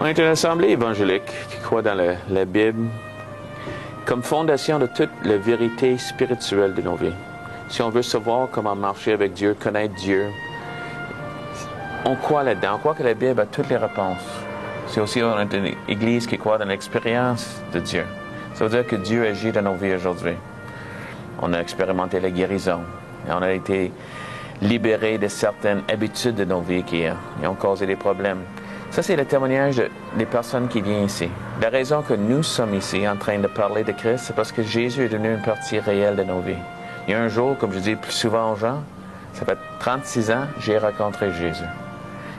est une assemblée évangélique qui croit dans la Bible comme fondation de toute la vérité spirituelle de nos vies. Si on veut savoir comment marcher avec Dieu, connaître Dieu, on croit là-dedans. On croit que la Bible a toutes les réponses. C'est aussi une église qui croit dans l'expérience de Dieu. Ça veut dire que Dieu agit dans nos vies aujourd'hui. On a expérimenté la guérison. Et on a été libérés de certaines habitudes de nos vies qui ont causé des problèmes. Ça, c'est le témoignage des personnes qui viennent ici. La raison que nous sommes ici en train de parler de Christ, c'est parce que Jésus est devenu une partie réelle de nos vies. Il y a un jour, comme je dis plus souvent aux gens, ça fait 36 ans, j'ai rencontré Jésus.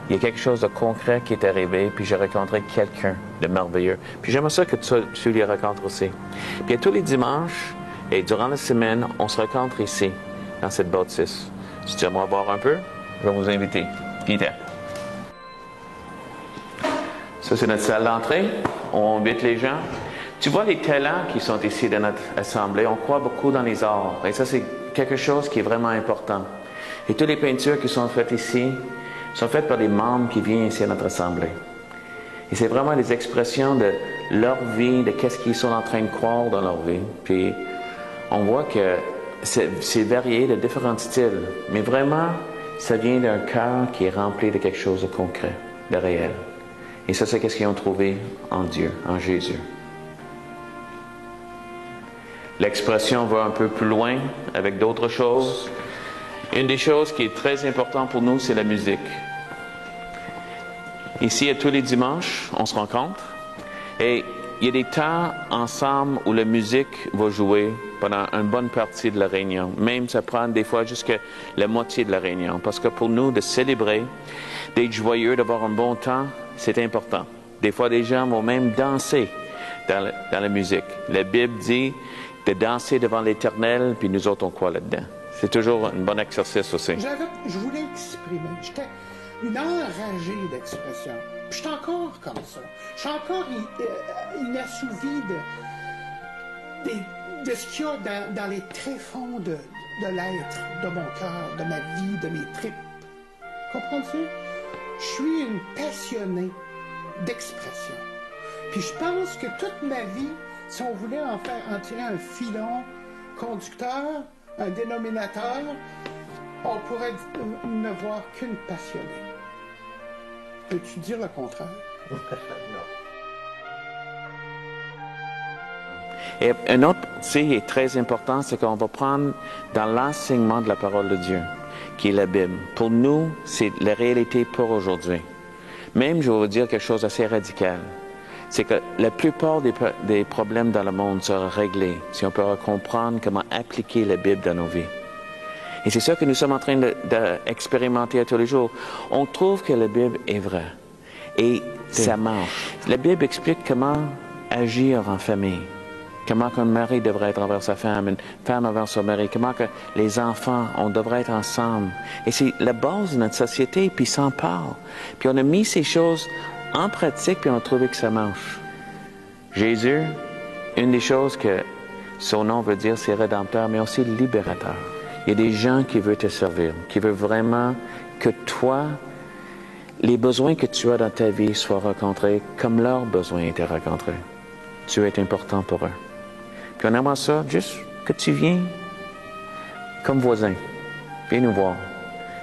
Il y a quelque chose de concret qui est arrivé, puis j'ai rencontré quelqu'un de merveilleux. Puis j'aimerais ça que tu les rencontres aussi. Puis tous les dimanches et durant la semaine, on se rencontre ici, dans cette bâtisse. Si tu aimerais voir un peu, je vais vous inviter. Peter. Ça, c'est notre salle d'entrée. On invite les gens. Tu vois les talents qui sont ici dans notre assemblée. On croit beaucoup dans les arts. Et ça, c'est quelque chose qui est vraiment important. Et toutes les peintures qui sont faites ici sont faites par des membres qui viennent ici à notre assemblée. Et c'est vraiment des expressions de leur vie, de qu'est-ce qu'ils sont en train de croire dans leur vie. Puis, on voit que c'est varié de différents styles. Mais vraiment, ça vient d'un cœur qui est rempli de quelque chose de concret, de réel. Et ça, c'est ce qu'ils ont trouvé en Dieu, en Jésus. L'expression va un peu plus loin avec d'autres choses. Une des choses qui est très importante pour nous, c'est la musique. Ici, tous les dimanches, on se rencontre. Et il y a des temps ensemble où la musique va jouer pendant une bonne partie de la réunion. Même ça prend des fois jusqu'à la moitié de la réunion. Parce que pour nous, de célébrer, d'être joyeux, d'avoir un bon temps, c'est important. Des fois, des gens vont même danser dans la musique. La Bible dit de danser devant l'Éternel, puis nous autres, on croit là-dedans. C'est toujours un bon exercice aussi. Je voulais exprimer. J'étais une enragée d'expression. Puis je suis encore comme ça. Je suis encore inassouvi de ce qu'il y a dans les tréfonds de l'être, de mon cœur, de ma vie, de mes tripes. Comprends-tu? Je suis une passionnée d'expression. Puis je pense que toute ma vie, si on voulait en tirer un filon conducteur, un dénominateur, on pourrait ne voir qu'une passionnée. Peux-tu dire le contraire? Non. Et un autre, qui est très important, c'est qu'on va prendre dans l'enseignement de la parole de Dieu, qui est la Bible. Pour nous, c'est la réalité pour aujourd'hui. Même, je vais vous dire quelque chose d'assez radical. C'est que la plupart des problèmes dans le monde seraient réglés si on peut comprendre comment appliquer la Bible dans nos vies. Et c'est ça que nous sommes en train d'expérimenter tous les jours. On trouve que la Bible est vraie. Et ça marche. La Bible explique comment agir en famille. Comment qu'un mari devrait être envers sa femme, une femme envers son mari. Comment que les enfants, on devrait être ensemble. Et c'est la base de notre société, puis s'en parle. Puis on a mis ces choses en pratique, puis on a trouvé que ça marche. Jésus, une des choses que son nom veut dire, c'est rédempteur, mais aussi libérateur. Il y a des gens qui veulent te servir, qui veulent vraiment que toi, les besoins que tu as dans ta vie soient rencontrés comme leurs besoins étaient rencontrés. Tu es important pour eux. Puis on aimerait ça, juste que tu viens comme voisin. Viens nous voir.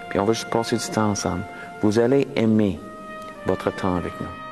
Puis on va juste passer du temps ensemble. Vous allez aimer votre temps avec nous.